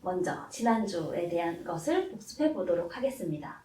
먼저 지난주에 대한 것을 복습해 보도록 하겠습니다.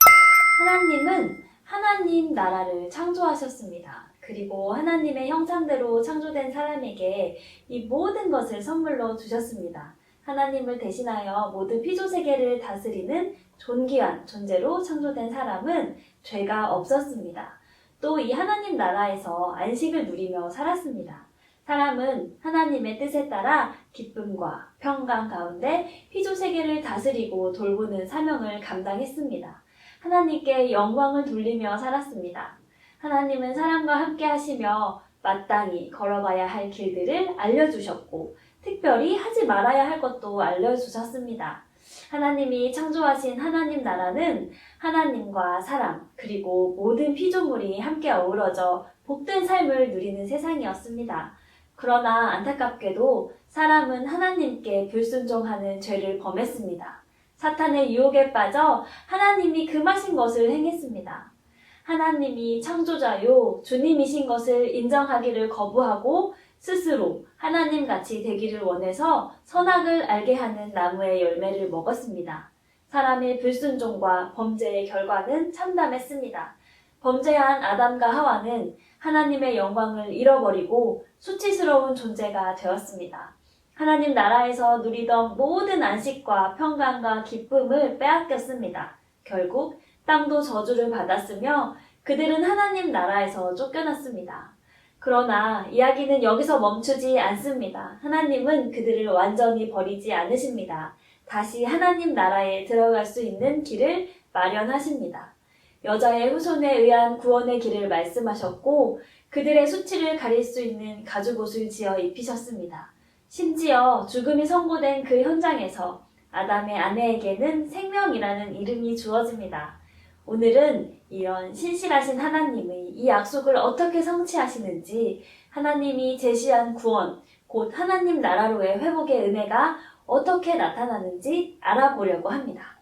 하나님은 하나님 나라를 창조하셨습니다. 그리고 하나님의 형상대로 창조된 사람에게 이 모든 것을 선물로 주셨습니다. 하나님을 대신하여 모든 피조세계를 다스리는 존귀한 존재로 창조된 사람은 죄가 없었습니다. 또 이 하나님 나라에서 안식을 누리며 살았습니다. 사람은 하나님의 뜻에 따라 기쁨과 평강 가운데 피조세계를 다스리고 돌보는 사명을 감당했습니다. 하나님께 영광을 돌리며 살았습니다. 하나님은 사람과 함께 하시며 마땅히 걸어가야 할 길들을 알려주셨고 특별히 하지 말아야 할 것도 알려주셨습니다. 하나님이 창조하신 하나님 나라는 하나님과 사람 그리고 모든 피조물이 함께 어우러져 복된 삶을 누리는 세상이었습니다. 그러나 안타깝게도 사람은 하나님께 불순종하는 죄를 범했습니다. 사탄의 유혹에 빠져 하나님이 금하신 것을 행했습니다. 하나님이 창조자요 주님이신 것을 인정하기를 거부하고 스스로 하나님같이 되기를 원해서 선악을 알게 하는 나무의 열매를 먹었습니다. 사람의 불순종과 범죄의 결과는 참담했습니다. 범죄한 아담과 하와는 하나님의 영광을 잃어버리고 수치스러운 존재가 되었습니다. 하나님 나라에서 누리던 모든 안식과 평강과 기쁨을 빼앗겼습니다. 결국 땅도 저주를 받았으며 그들은 하나님 나라에서 쫓겨났습니다. 그러나 이야기는 여기서 멈추지 않습니다. 하나님은 그들을 완전히 버리지 않으십니다. 다시 하나님 나라에 들어갈 수 있는 길을 마련하십니다. 여자의 후손에 의한 구원의 길을 말씀하셨고 그들의 수치를 가릴 수 있는 가죽옷을 지어 입히셨습니다. 심지어 죽음이 선고된 그 현장에서 아담의 아내에게는 생명이라는 이름이 주어집니다. 오늘은 이런 신실하신 하나님의 이 약속을 어떻게 성취하시는지 하나님이 제시한 구원, 곧 하나님 나라로의 회복의 은혜가 어떻게 나타나는지 알아보려고 합니다.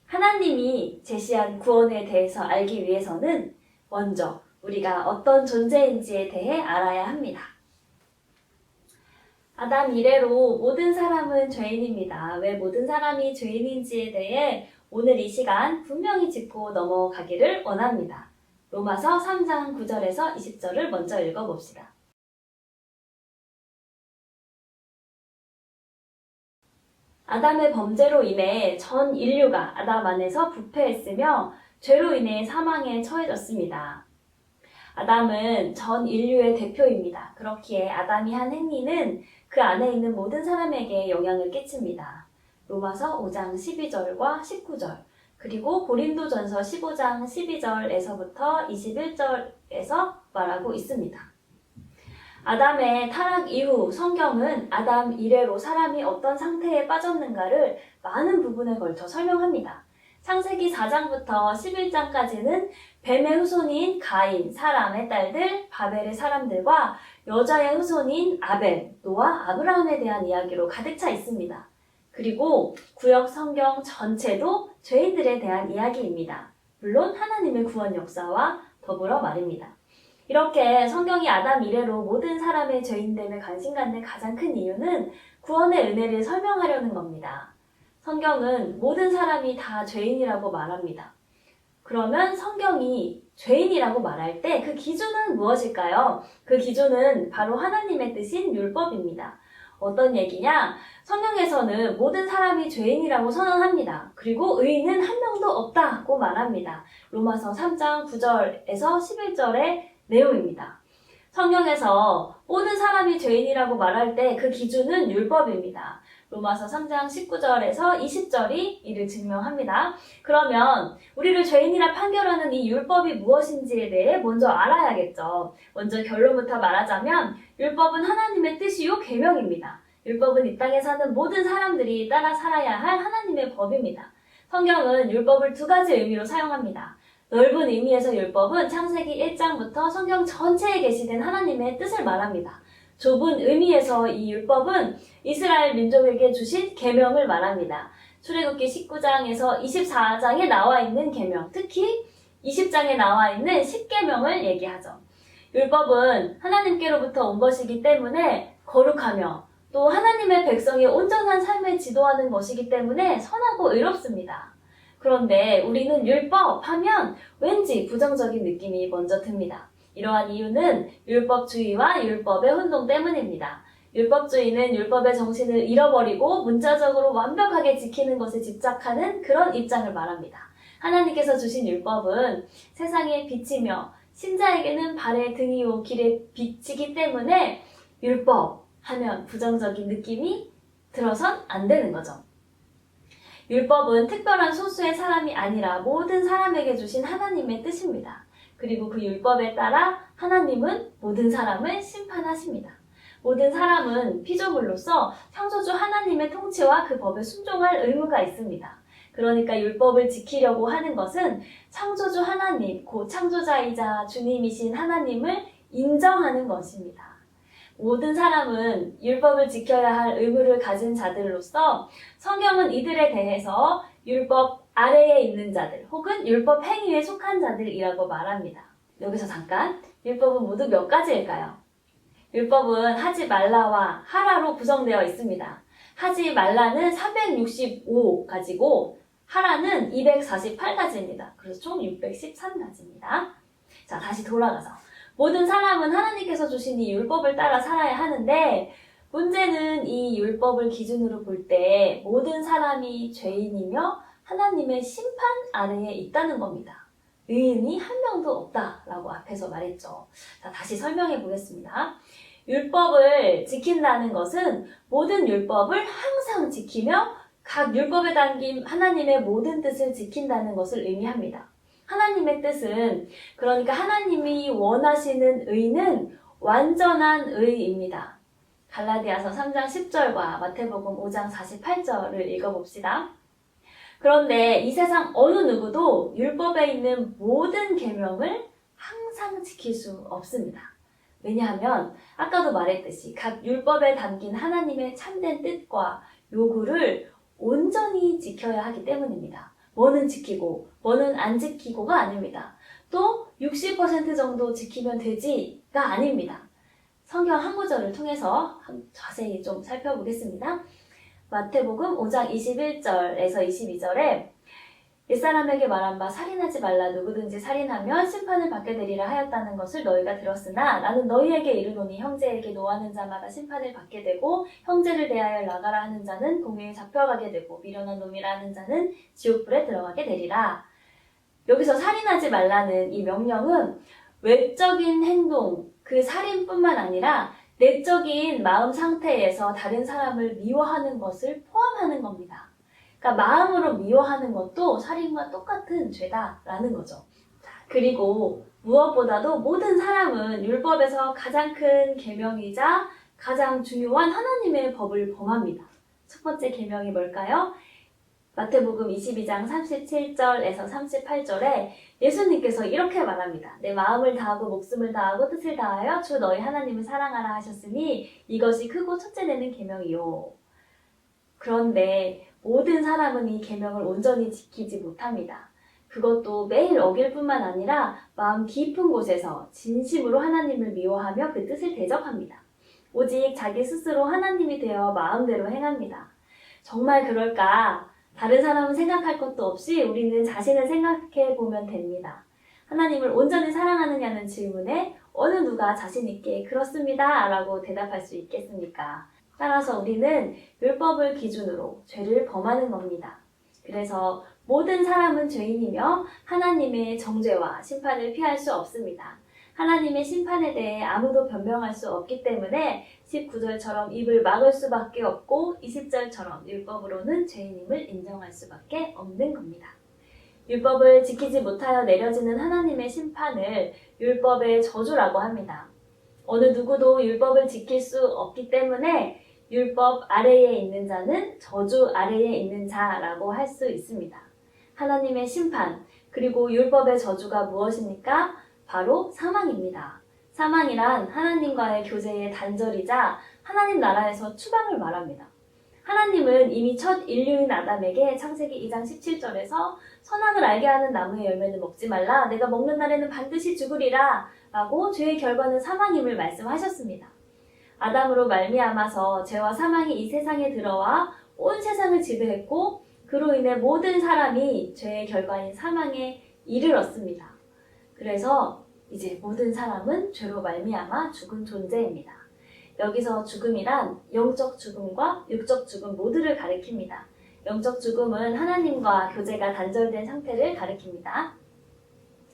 하나님이 제시한 구원에 대해서 알기 위해서는 먼저 우리가 어떤 존재인지에 대해 알아야 합니다. 아담 이래로 모든 사람은 죄인입니다. 왜 모든 사람이 죄인인지에 대해 오늘 이 시간 분명히 짚고 넘어가기를 원합니다. 로마서 3장 9절에서 20절을 먼저 읽어봅시다. 아담의 범죄로 인해 전 인류가 아담 안에서 부패했으며 죄로 인해 사망에 처해졌습니다. 아담은 전 인류의 대표입니다. 그렇기에 아담이 한 행위는 그 안에 있는 모든 사람에게 영향을 끼칩니다. 로마서 5장 12절과 19절 그리고 고린도전서 15장 12절에서부터 21절에서 말하고 있습니다. 아담의 타락 이후 성경은 아담 이래로 사람이 어떤 상태에 빠졌는가를 많은 부분에 걸쳐 설명합니다. 창세기 4장부터 11장까지는 뱀의 후손인 가인, 사람의 딸들, 바벨의 사람들과 여자의 후손인 아벨, 노아, 아브라함에 대한 이야기로 가득 차 있습니다. 그리고 구역 성경 전체도 죄인들에 대한 이야기입니다. 물론 하나님의 구원 역사와 더불어 말입니다. 이렇게 성경이 아담 이래로 모든 사람의 죄인됨에 관심 갖는 가장 큰 이유는 구원의 은혜를 설명하려는 겁니다. 성경은 모든 사람이 다 죄인이라고 말합니다. 그러면 성경이 죄인이라고 말할 때 그 기준은 무엇일까요? 그 기준은 바로 하나님의 뜻인 율법입니다. 어떤 얘기냐? 성경에서는 모든 사람이 죄인이라고 선언합니다. 그리고 의인은 한 명도 없다고 말합니다. 로마서 3장 9절에서 11절의 내용입니다. 성경에서 모든 사람이 죄인이라고 말할 때 그 기준은 율법입니다. 로마서 3장 19절에서 20절이 이를 증명합니다. 그러면 우리를 죄인이라 판결하는 이 율법이 무엇인지에 대해 먼저 알아야겠죠. 먼저 결론부터 말하자면 율법은 하나님의 뜻이요 계명입니다. 율법은 이 땅에 사는 모든 사람들이 따라 살아야 할 하나님의 법입니다. 성경은 율법을 두 가지 의미로 사용합니다. 넓은 의미에서 율법은 창세기 1장부터 성경 전체에 게시된 하나님의 뜻을 말합니다. 좁은 의미에서 이 율법은 이스라엘 민족에게 주신 계명을 말합니다. 출애굽기 19장에서 24장에 나와 있는 계명, 특히 20장에 나와 있는 10계명을 얘기하죠. 율법은 하나님께로부터 온 것이기 때문에 거룩하며 또 하나님의 백성이 온전한 삶을 지도하는 것이기 때문에 선하고 의롭습니다. 그런데 우리는 율법 하면 왠지 부정적인 느낌이 먼저 듭니다. 이러한 이유는 율법주의와 율법의 혼동 때문입니다. 율법주의는 율법의 정신을 잃어버리고 문자적으로 완벽하게 지키는 것에 집착하는 그런 입장을 말합니다. 하나님께서 주신 율법은 세상의 빛이며 신자에게는 발의 등이요 길의 빛이기 때문에 율법 하면 부정적인 느낌이 들어선 안 되는 거죠. 율법은 특별한 소수의 사람이 아니라 모든 사람에게 주신 하나님의 뜻입니다. 그리고 그 율법에 따라 하나님은 모든 사람을 심판하십니다. 모든 사람은 피조물로서 창조주 하나님의 통치와 그 법에 순종할 의무가 있습니다. 그러니까 율법을 지키려고 하는 것은 창조주 하나님, 곧 창조자이자 주님이신 하나님을 인정하는 것입니다. 모든 사람은 율법을 지켜야 할 의무를 가진 자들로서 성경은 이들에 대해서 율법 아래에 있는 자들 혹은 율법 행위에 속한 자들이라고 말합니다. 여기서 잠깐, 율법은 모두 몇 가지일까요? 율법은 하지 말라와 하라로 구성되어 있습니다. 하지 말라는 365가지고 하라는 248가지입니다. 그래서 총 613가지입니다. 자, 다시 돌아가서 모든 사람은 하나님께서 주신 이 율법을 따라 살아야 하는데 문제는 이 율법을 기준으로 볼 때 모든 사람이 죄인이며 하나님의 심판 아래에 있다는 겁니다. 의인이 한 명도 없다라고 앞에서 말했죠. 자, 다시 설명해 보겠습니다. 율법을 지킨다는 것은 모든 율법을 항상 지키며 각 율법에 담긴 하나님의 모든 뜻을 지킨다는 것을 의미합니다. 하나님의 뜻은 그러니까 하나님이 원하시는 의는 완전한 의입니다. 갈라디아서 3장 10절과 마태복음 5장 48절을 읽어봅시다. 그런데 이 세상 어느 누구도 율법에 있는 모든 계명을 항상 지킬 수 없습니다. 왜냐하면 아까도 말했듯이 각 율법에 담긴 하나님의 참된 뜻과 요구를 온전히 지켜야 하기 때문입니다. 뭐는 지키고 뭐는 안 지키고가 아닙니다. 또 60% 정도 지키면 되지가 아닙니다. 성경 한 구절을 통해서 자세히 좀 살펴보겠습니다. 마태복음 5장 21절에서 22절에 옛사람에게 말한 바 살인하지 말라 누구든지 살인하면 심판을 받게 되리라 하였다는 것을 너희가 들었으나 나는 너희에게 이르노니 형제에게 노하는 자마다 심판을 받게 되고 형제를 대하여 나가라 하는 자는 공회에 잡혀가게 되고 미련한 놈이라 하는 자는 지옥불에 들어가게 되리라. 여기서 살인하지 말라는 이 명령은 외적인 행동, 그 살인뿐만 아니라 내적인 마음 상태에서 다른 사람을 미워하는 것을 포함하는 겁니다. 그러니까 마음으로 미워하는 것도 살인과 똑같은 죄다라는 거죠. 그리고 무엇보다도 모든 사람은 율법에서 가장 큰 계명이자 가장 중요한 하나님의 법을 범합니다. 첫 번째 계명이 뭘까요? 마태복음 22장 37절에서 38절에 예수님께서 이렇게 말합니다. 내 마음을 다하고 목숨을 다하고 뜻을 다하여 주 너희 하나님을 사랑하라 하셨으니 이것이 크고 첫째 되는 계명이요. 그런데 모든 사람은 이 계명을 온전히 지키지 못합니다. 그것도 매일 어길 뿐만 아니라 마음 깊은 곳에서 진심으로 하나님을 미워하며 그 뜻을 대적합니다. 오직 자기 스스로 하나님이 되어 마음대로 행합니다. 정말 그럴까? 다른 사람은 생각할 것도 없이 우리는 자신을 생각해 보면 됩니다. 하나님을 온전히 사랑하느냐는 질문에 어느 누가 자신 있게 그렇습니다 라고 대답할 수 있겠습니까? 따라서 우리는 율법을 기준으로 죄를 범하는 겁니다. 그래서 모든 사람은 죄인이며 하나님의 정죄와 심판을 피할 수 없습니다. 하나님의 심판에 대해 아무도 변명할 수 없기 때문에 19절처럼 입을 막을 수밖에 없고 20절처럼 율법으로는 죄인임을 인정할 수밖에 없는 겁니다. 율법을 지키지 못하여 내려지는 하나님의 심판을 율법의 저주라고 합니다. 어느 누구도 율법을 지킬 수 없기 때문에 율법 아래에 있는 자는 저주 아래에 있는 자라고 할 수 있습니다. 하나님의 심판, 그리고 율법의 저주가 무엇입니까? 바로 사망입니다. 사망이란 하나님과의 교제의 단절이자 하나님 나라에서 추방을 말합니다. 하나님은 이미 첫 인류인 아담에게 창세기 2장 17절에서 선악을 알게 하는 나무의 열매는 먹지 말라, 내가 먹는 날에는 반드시 죽으리라 라고 죄의 결과는 사망임을 말씀하셨습니다. 아담으로 말미암아서 죄와 사망이 이 세상에 들어와 온 세상을 지배했고 그로 인해 모든 사람이 죄의 결과인 사망에 이르렀습니다. 그래서 이제 모든 사람은 죄로 말미암아 죽은 존재입니다. 여기서 죽음이란 영적 죽음과 육적 죽음 모두를 가리킵니다. 영적 죽음은 하나님과 교제가 단절된 상태를 가리킵니다.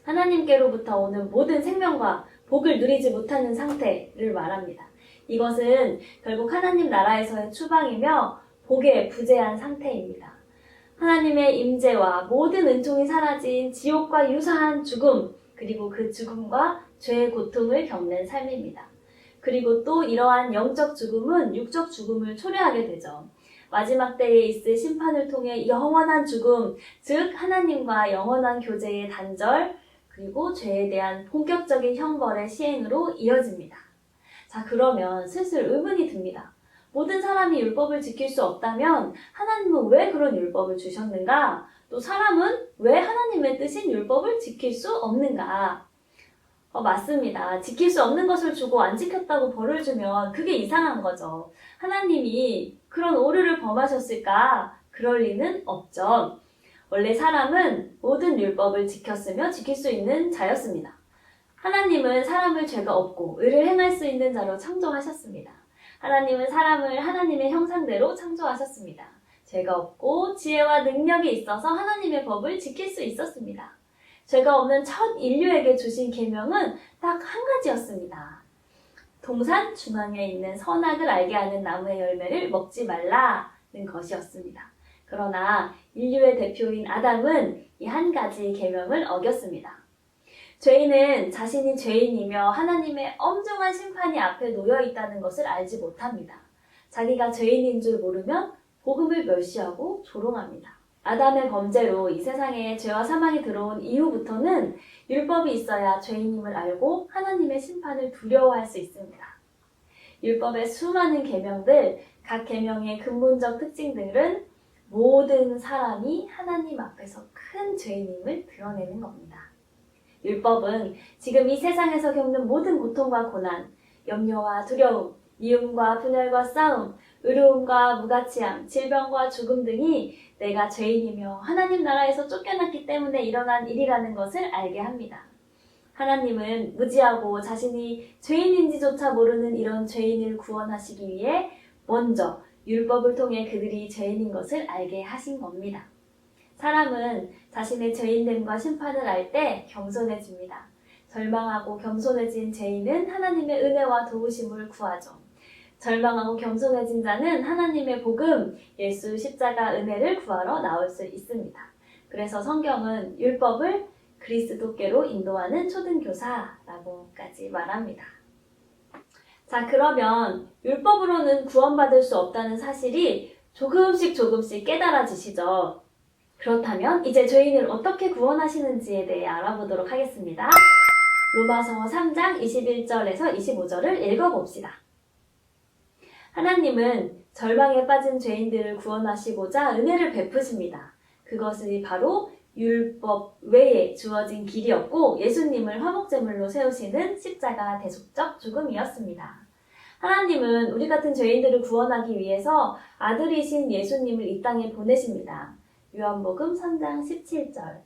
하나님께로부터 오는 모든 생명과 복을 누리지 못하는 상태를 말합니다. 이것은 결국 하나님 나라에서의 추방이며 복에 부재한 상태입니다. 하나님의 임재와 모든 은총이 사라진 지옥과 유사한 죽음, 그리고 그 죽음과 죄의 고통을 겪는 삶입니다. 그리고 또 이러한 영적 죽음은 육적 죽음을 초래하게 되죠. 마지막 때에 있을 심판을 통해 영원한 죽음, 즉 하나님과 영원한 교제의 단절, 그리고 죄에 대한 본격적인 형벌의 시행으로 이어집니다. 자, 그러면 슬슬 의문이 듭니다. 모든 사람이 율법을 지킬 수 없다면 하나님은 왜 그런 율법을 주셨는가? 또 사람은 왜 하나님의 뜻인 율법을 지킬 수 없는가? 맞습니다. 지킬 수 없는 것을 주고 안 지켰다고 벌을 주면 그게 이상한 거죠. 하나님이 그런 오류를 범하셨을까? 그럴 리는 없죠. 원래 사람은 모든 율법을 지켰으며 지킬 수 있는 자였습니다. 하나님은 사람을 죄가 없고 의를 행할 수 있는 자로 창조하셨습니다. 하나님은 사람을 하나님의 형상대로 창조하셨습니다. 죄가 없고 지혜와 능력이 있어서 하나님의 법을 지킬 수 있었습니다. 죄가 없는 첫 인류에게 주신 계명은 딱 한 가지였습니다. 동산 중앙에 있는 선악을 알게 하는 나무의 열매를 먹지 말라는 것이었습니다. 그러나 인류의 대표인 아담은 이 한 가지 계명을 어겼습니다. 죄인은 자신이 죄인이며 하나님의 엄중한 심판이 앞에 놓여 있다는 것을 알지 못합니다. 자기가 죄인인 줄 모르면 복음을 멸시하고 조롱합니다. 아담의 범죄로 이 세상에 죄와 사망이 들어온 이후부터는 율법이 있어야 죄인임을 알고 하나님의 심판을 두려워할 수 있습니다. 율법의 수많은 계명들, 각 계명의 근본적 특징들은 모든 사람이 하나님 앞에서 큰 죄인임을 드러내는 겁니다. 율법은 지금 이 세상에서 겪는 모든 고통과 고난, 염려와 두려움, 미움과 분열과 싸움, 의로움과 무가치함, 질병과 죽음 등이 내가 죄인이며 하나님 나라에서 쫓겨났기 때문에 일어난 일이라는 것을 알게 합니다. 하나님은 무지하고 자신이 죄인인지조차 모르는 이런 죄인을 구원하시기 위해 먼저 율법을 통해 그들이 죄인인 것을 알게 하신 겁니다. 사람은 자신의 죄인됨과 심판을 알 때 겸손해집니다. 절망하고 겸손해진 죄인은 하나님의 은혜와 도우심을 구하죠. 절망하고 겸손해진 자는 하나님의 복음, 예수 십자가 은혜를 구하러 나올 수 있습니다. 그래서 성경은 율법을 그리스도께로 인도하는 초등교사라고까지 말합니다. 자, 그러면 율법으로는 구원받을 수 없다는 사실이 조금씩 깨달아지시죠? 그렇다면 이제 죄인을 어떻게 구원하시는지에 대해 알아보도록 하겠습니다. 로마서 3장 21절에서 25절을 읽어봅시다. 하나님은 절망에 빠진 죄인들을 구원하시고자 은혜를 베푸십니다. 그것이 바로 율법 외에 주어진 길이었고 예수님을 화목제물로 세우시는 십자가 대속적 죽음이었습니다. 하나님은 우리 같은 죄인들을 구원하기 위해서 아들이신 예수님을 이 땅에 보내십니다. 요한복음 3장 17절.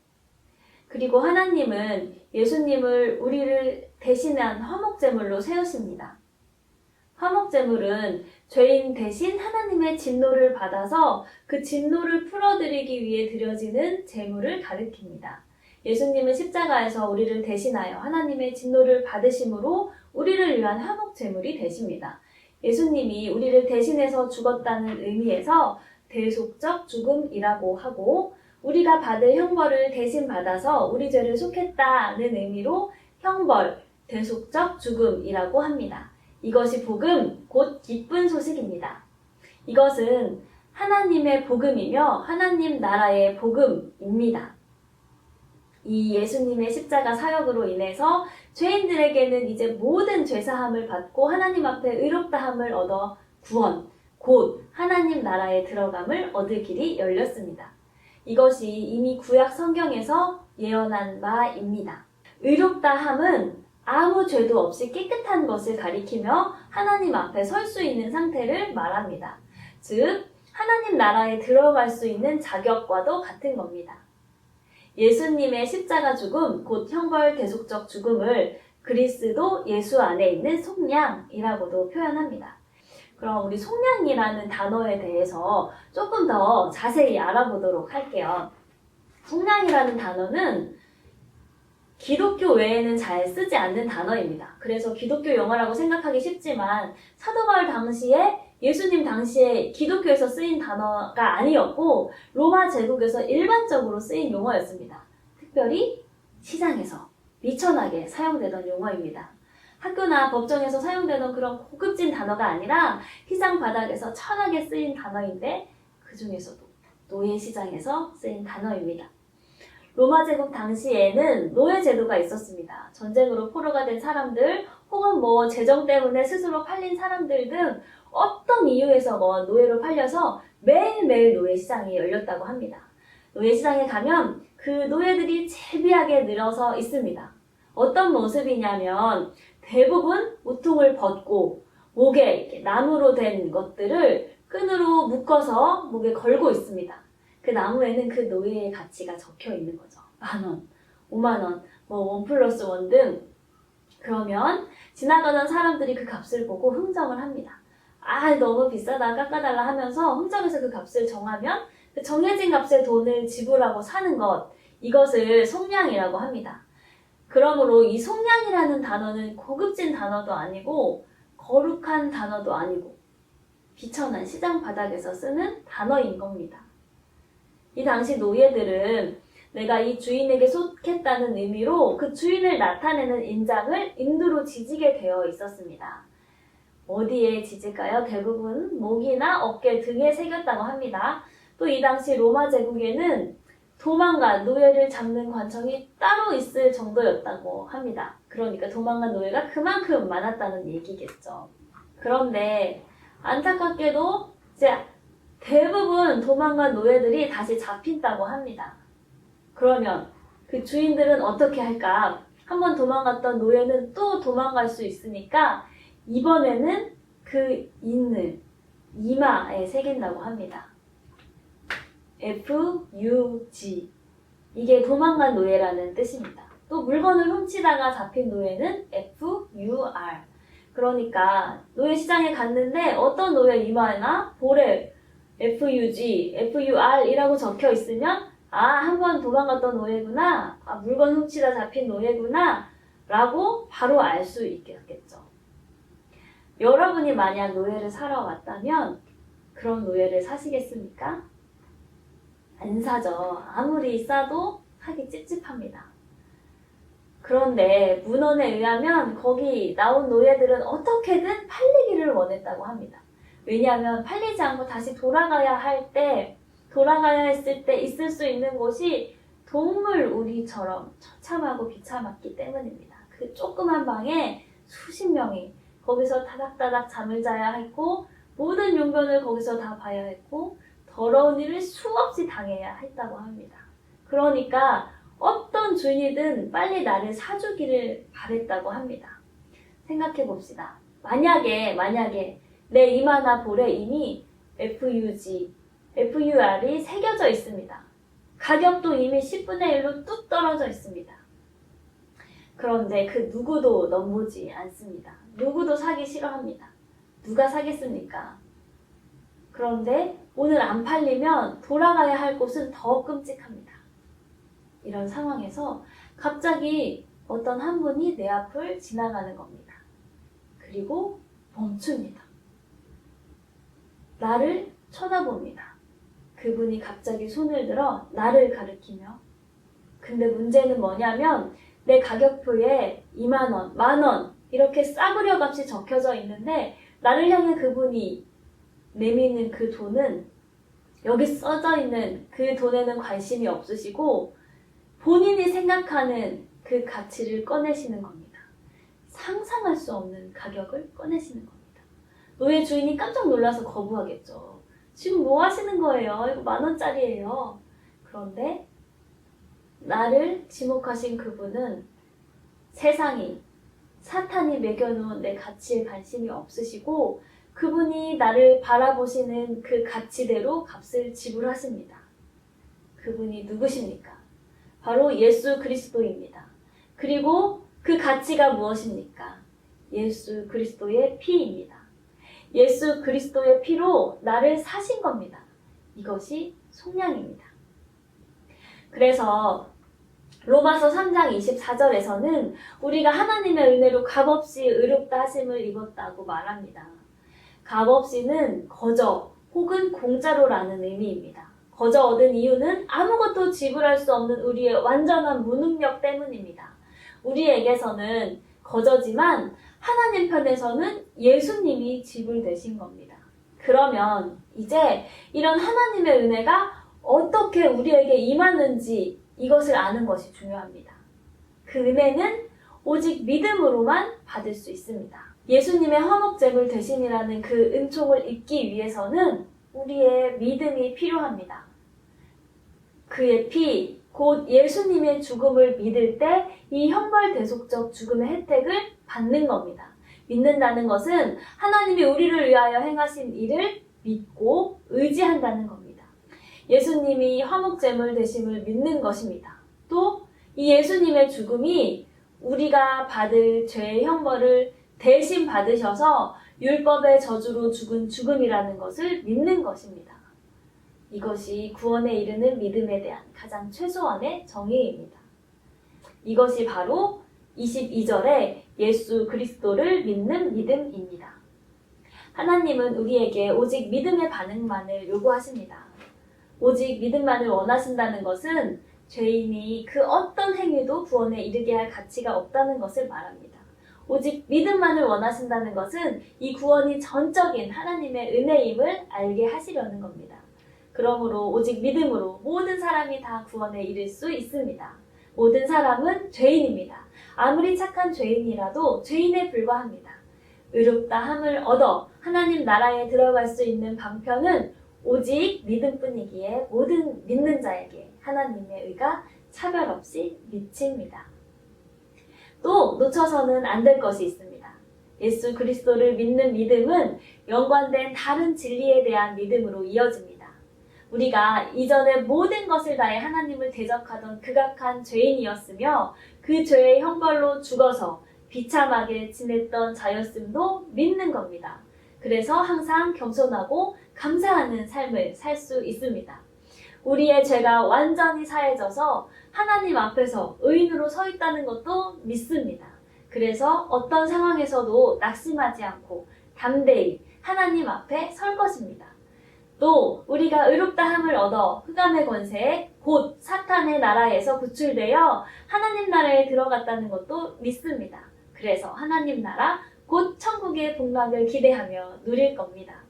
그리고 하나님은 예수님을 우리를 대신한 화목제물로 세우십니다. 화목제물은 죄인 대신 하나님의 진노를 받아서 그 진노를 풀어드리기 위해 드려지는 제물을 가리킵니다. 예수님은 십자가에서 우리를 대신하여 하나님의 진노를 받으심으로 우리를 위한 화목제물이 되십니다. 예수님이 우리를 대신해서 죽었다는 의미에서 대속적 죽음이라고 하고 우리가 받을 형벌을 대신 받아서 우리 죄를 속했다는 의미로 형벌, 대속적 죽음이라고 합니다. 이것이 복음, 곧 기쁜 소식입니다. 이것은 하나님의 복음이며 하나님 나라의 복음입니다. 이 예수님의 십자가 사역으로 인해서 죄인들에게는 이제 모든 죄사함을 받고 하나님 앞에 의롭다함을 얻어 구원, 곧 하나님 나라에 들어감을 얻을 길이 열렸습니다. 이것이 이미 구약 성경에서 예언한 바입니다. 의롭다함은 아무 죄도 없이 깨끗한 것을 가리키며 하나님 앞에 설 수 있는 상태를 말합니다. 즉, 하나님 나라에 들어갈 수 있는 자격과도 같은 겁니다. 예수님의 십자가 죽음, 곧 형벌 대속적 죽음을 그리스도 예수 안에 있는 속량이라고도 표현합니다. 그럼 우리 속량이라는 단어에 대해서 조금 더 자세히 알아보도록 할게요. 속량이라는 단어는 기독교 외에는 잘 쓰지 않는 단어입니다. 그래서 기독교 용어라고 생각하기 쉽지만 사도 바울 당시에 예수님 당시에 기독교에서 쓰인 단어가 아니었고 로마 제국에서 일반적으로 쓰인 용어였습니다. 특별히 시장에서 미천하게 사용되던 용어입니다. 학교나 법정에서 사용되는 그런 고급진 단어가 아니라 시장 바닥에서 천하게 쓰인 단어인데 그 중에서도 노예시장에서 쓰인 단어입니다. 로마 제국 당시에는 노예 제도가 있었습니다. 전쟁으로 포로가 된 사람들 혹은 재정 때문에 스스로 팔린 사람들 등 어떤 이유에서 노예로 팔려서 매일매일 노예시장이 열렸다고 합니다. 노예시장에 가면 그 노예들이 제비하게 늘어서 있습니다. 어떤 모습이냐면 대부분 우통을 벗고 목에 이렇게 나무로 된 것들을 끈으로 묶어서 목에 걸고 있습니다. 그 나무에는 그 노예의 가치가 적혀 있는 거죠. 10,000원, 50,000원, 1+1 등. 그러면 지나가던 사람들이 그 값을 보고 흥정을 합니다. 너무 비싸다, 깎아달라 하면서 흥정해서 그 값을 정하면 그 정해진 값의 돈을 지불하고 사는 것, 이것을 속량이라고 합니다. 그러므로 이 속량이라는 단어는 고급진 단어도 아니고 거룩한 단어도 아니고 비천한 시장 바닥에서 쓰는 단어인 겁니다. 이 당시 노예들은 내가 이 주인에게 속했다는 의미로 그 주인을 나타내는 인장을 인두로 지지게 되어 있었습니다. 어디에 지질까요? 대부분 목이나 어깨 등에 새겼다고 합니다. 또 이 당시 로마 제국에는 도망간 노예를 잡는 관청이 따로 있을 정도였다고 합니다. 그러니까 도망간 노예가 그만큼 많았다는 얘기겠죠. 그런데 안타깝게도 이제 대부분 도망간 노예들이 다시 잡힌다고 합니다. 그러면 그 주인들은 어떻게 할까? 한번 도망갔던 노예는 또 도망갈 수 있으니까 이번에는 그 인을 이마에 새긴다고 합니다. FUG. 이게 도망간 노예라는 뜻입니다. 또 물건을 훔치다가 잡힌 노예는 FUR. 그러니까 노예시장에 갔는데 어떤 노예 이마나 볼에 FUG, FUR이라고 적혀 있으면 한 번 도망갔던 노예구나, 물건 훔치다 잡힌 노예구나 라고 바로 알 수 있겠죠. 여러분이 만약 노예를 사러 왔다면 그런 노예를 사시겠습니까? 안 사죠. 아무리 싸도 사기 찝찝합니다. 그런데 문헌에 의하면 거기 나온 노예들은 어떻게든 팔리기를 원했다고 합니다. 왜냐하면 팔리지 않고 다시 돌아가야 했을 때 있을 수 있는 곳이 동물 우리처럼 처참하고 비참했기 때문입니다. 그 조그만 방에 수십 명이 거기서 다닥다닥 잠을 자야 했고 모든 용변을 거기서 다 봐야 했고 더러운 일을 수없이 당해야 했다고 합니다. 그러니까 어떤 주인이든 빨리 나를 사주기를 바랬다고 합니다. 생각해 봅시다. 만약에 내 이마나 볼에 이미 FUG, FUR이 새겨져 있습니다. 가격도 이미 10분의 1로 뚝 떨어져 있습니다. 그런데 그 누구도 넘보지 않습니다. 누구도 사기 싫어합니다. 누가 사겠습니까? 그런데 오늘 안 팔리면 돌아가야 할 곳은 더 끔찍합니다. 이런 상황에서 갑자기 어떤 한 분이 내 앞을 지나가는 겁니다. 그리고 멈춥니다. 나를 쳐다봅니다. 그분이 갑자기 손을 들어 나를 가리키며 근데 문제는 뭐냐면 내 가격표에 20,000원, 10,000원 이렇게 싸구려 값이 적혀져 있는데 나를 향해 그분이 내미는 그 돈은 여기 써져 있는 그 돈에는 관심이 없으시고 본인이 생각하는 그 가치를 꺼내시는 겁니다. 상상할 수 없는 가격을 꺼내시는 겁니다. 노예 주인이 깜짝 놀라서 거부하겠죠. 지금 뭐 하시는 거예요? 이거 10,000원짜리예요. 그런데 나를 지목하신 그분은 세상이, 사탄이 매겨놓은 내 가치에 관심이 없으시고 그분이 나를 바라보시는 그 가치대로 값을 지불하십니다. 그분이 누구십니까? 바로 예수 그리스도입니다. 그리고 그 가치가 무엇입니까? 예수 그리스도의 피입니다. 예수 그리스도의 피로 나를 사신 겁니다. 이것이 속량입니다. 그래서 로마서 3장 24절에서는 우리가 하나님의 은혜로 값없이 의롭다 하심을 입었다고 말합니다. 값없이는 거저 혹은 공짜로라는 의미입니다. 거저 얻은 이유는 아무것도 지불할 수 없는 우리의 완전한 무능력 때문입니다. 우리에게서는 거저지만 하나님 편에서는 예수님이 지불되신 겁니다. 그러면 이제 이런 하나님의 은혜가 어떻게 우리에게 임하는지 이것을 아는 것이 중요합니다. 그 은혜는 오직 믿음으로만 받을 수 있습니다. 예수님의 화목제물 대신이라는 그 은총을 입기 위해서는 우리의 믿음이 필요합니다. 그의 피, 곧 예수님의 죽음을 믿을 때 이 형벌대속적 죽음의 혜택을 받는 겁니다. 믿는다는 것은 하나님이 우리를 위하여 행하신 일을 믿고 의지한다는 겁니다. 예수님이 화목제물 되심을 믿는 것입니다. 또 이 예수님의 죽음이 우리가 받을 죄의 형벌을 대신 받으셔서 율법의 저주로 죽은 죽음이라는 것을 믿는 것입니다. 이것이 구원에 이르는 믿음에 대한 가장 최소한의 정의입니다. 이것이 바로 22절의 예수 그리스도를 믿는 믿음입니다. 하나님은 우리에게 오직 믿음의 반응만을 요구하십니다. 오직 믿음만을 원하신다는 것은 죄인이 그 어떤 행위도 구원에 이르게 할 가치가 없다는 것을 말합니다. 오직 믿음만을 원하신다는 것은 이 구원이 전적인 하나님의 은혜임을 알게 하시려는 겁니다. 그러므로 오직 믿음으로 모든 사람이 다 구원에 이를 수 있습니다. 모든 사람은 죄인입니다. 아무리 착한 죄인이라도 죄인에 불과합니다. 의롭다 함을 얻어 하나님 나라에 들어갈 수 있는 방편은 오직 믿음뿐이기에 모든 믿는 자에게 하나님의 의가 차별 없이 미칩니다. 또 놓쳐서는 안 될 것이 있습니다. 예수 그리스도를 믿는 믿음은 연관된 다른 진리에 대한 믿음으로 이어집니다. 우리가 이전에 모든 것을 다해 하나님을 대적하던 극악한 죄인이었으며 그 죄의 형벌로 죽어서 비참하게 지냈던 자였음도 믿는 겁니다. 그래서 항상 겸손하고 감사하는 삶을 살 수 있습니다. 우리의 죄가 완전히 사해져서 하나님 앞에서 의인으로 서 있다는 것도 믿습니다. 그래서 어떤 상황에서도 낙심하지 않고 담대히 하나님 앞에 설 것입니다. 또 우리가 의롭다 함을 얻어 흑암의 권세에 곧 사탄의 나라에서 구출되어 하나님 나라에 들어갔다는 것도 믿습니다. 그래서 하나님 나라 곧 천국의 복락을 기대하며 누릴 겁니다.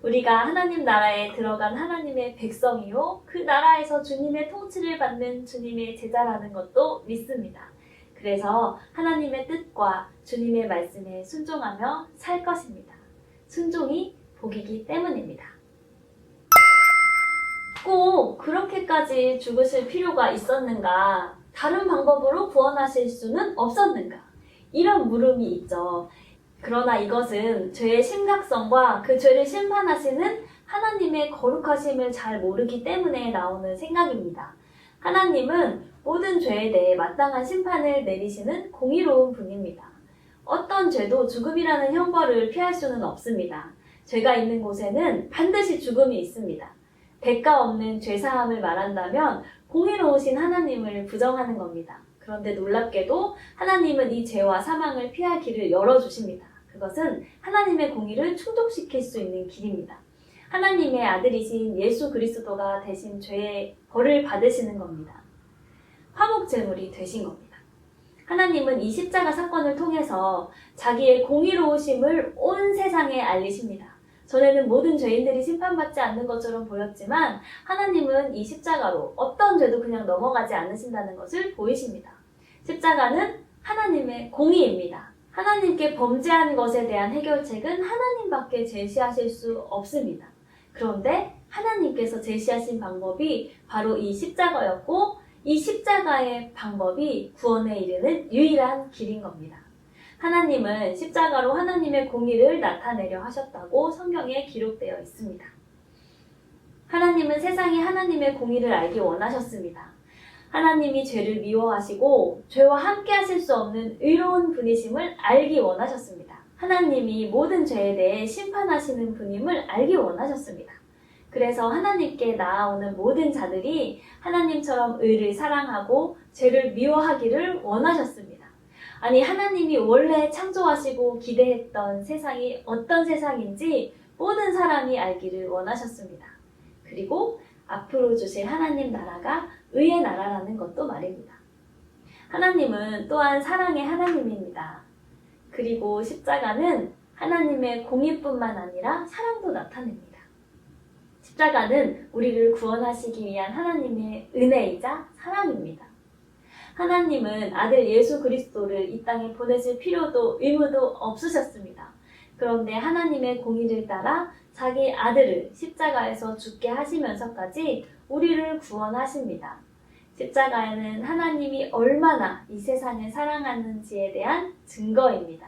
우리가 하나님 나라에 들어간 하나님의 백성이요 그 나라에서 주님의 통치를 받는 주님의 제자라는 것도 믿습니다. 그래서 하나님의 뜻과 주님의 말씀에 순종하며 살 것입니다. 순종이 복이기 때문입니다. 꼭 그렇게까지 죽으실 필요가 있었는가? 다른 방법으로 구원하실 수는 없었는가? 이런 물음이 있죠. 그러나 이것은 죄의 심각성과 그 죄를 심판하시는 하나님의 거룩하심을 잘 모르기 때문에 나오는 생각입니다. 하나님은 모든 죄에 대해 마땅한 심판을 내리시는 공의로운 분입니다. 어떤 죄도 죽음이라는 형벌을 피할 수는 없습니다. 죄가 있는 곳에는 반드시 죽음이 있습니다. 대가 없는 죄사함을 말한다면 공의로우신 하나님을 부정하는 겁니다. 그런데 놀랍게도 하나님은 이 죄와 사망을 피할 길을 열어주십니다. 그것은 하나님의 공의를 충족시킬 수 있는 길입니다. 하나님의 아들이신 예수 그리스도가 대신 죄의 벌을 받으시는 겁니다. 화목제물이 되신 겁니다. 하나님은 이 십자가 사건을 통해서 자기의 공의로우심을 온 세상에 알리십니다. 전에는 모든 죄인들이 심판받지 않는 것처럼 보였지만 하나님은 이 십자가로 어떤 죄도 그냥 넘어가지 않으신다는 것을 보이십니다. 십자가는 하나님의 공의입니다. 하나님께 범죄한 것에 대한 해결책은 하나님밖에 제시하실 수 없습니다. 그런데 하나님께서 제시하신 방법이 바로 이 십자가였고 이 십자가의 방법이 구원에 이르는 유일한 길인 겁니다. 하나님은 십자가로 하나님의 공의를 나타내려 하셨다고 성경에 기록되어 있습니다. 하나님은 세상이 하나님의 공의를 알기 원하셨습니다. 하나님이 죄를 미워하시고 죄와 함께 하실 수 없는 의로운 분이심을 알기 원하셨습니다. 하나님이 모든 죄에 대해 심판하시는 분임을 알기 원하셨습니다. 그래서 하나님께 나아오는 모든 자들이 하나님처럼 의를 사랑하고 죄를 미워하기를 원하셨습니다. 아니, 하나님이 원래 창조하시고 기대했던 세상이 어떤 세상인지 모든 사람이 알기를 원하셨습니다. 그리고 앞으로 주실 하나님 나라가 의의 나라라는 것도 말입니다. 하나님은 또한 사랑의 하나님입니다. 그리고 십자가는 하나님의 공의뿐만 아니라 사랑도 나타냅니다. 십자가는 우리를 구원하시기 위한 하나님의 은혜이자 사랑입니다. 하나님은 아들 예수 그리스도를 이 땅에 보내실 필요도 의무도 없으셨습니다. 그런데 하나님의 공의를 따라 자기 아들을 십자가에서 죽게 하시면서까지 우리를 구원하십니다. 십자가에는 하나님이 얼마나 이 세상을 사랑하는지에 대한 증거입니다.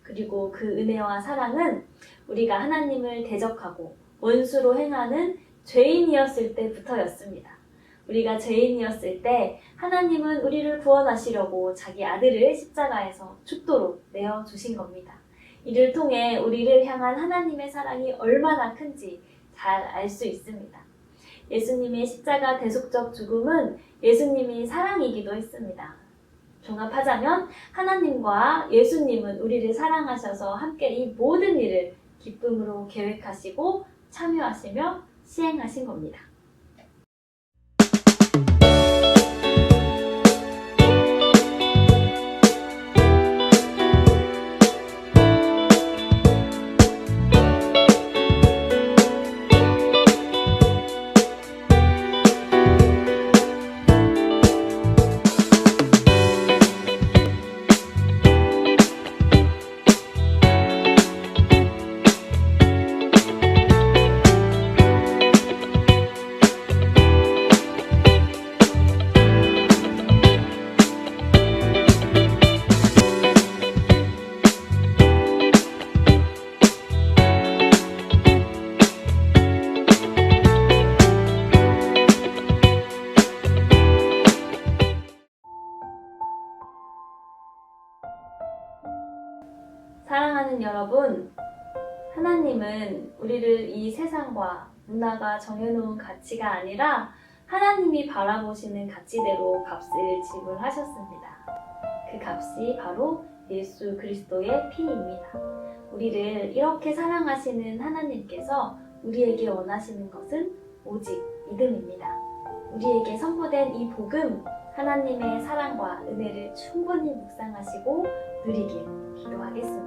그리고 그 은혜와 사랑은 우리가 하나님을 대적하고 원수로 행하는 죄인이었을 때부터였습니다. 우리가 죄인이었을 때 하나님은 우리를 구원하시려고 자기 아들을 십자가에서 죽도록 내어주신 겁니다. 이를 통해 우리를 향한 하나님의 사랑이 얼마나 큰지 잘 알 수 있습니다. 예수님의 십자가 대속적 죽음은 예수님이 사랑이기도 했습니다. 종합하자면 하나님과 예수님은 우리를 사랑하셔서 함께 이 모든 일을 기쁨으로 계획하시고 참여하시며 시행하신 겁니다. 사랑하는 여러분, 하나님은 우리를 이 세상과 문화가 정해놓은 가치가 아니라 하나님이 바라보시는 가치대로 값을 지불하셨습니다. 그 값이 바로 예수 그리스도의 피입니다. 우리를 이렇게 사랑하시는 하나님께서 우리에게 원하시는 것은 오직 믿음입니다. 우리에게 선포된 이 복음, 하나님의 사랑과 은혜를 충분히 묵상하시고 누리길 기도하겠습니다.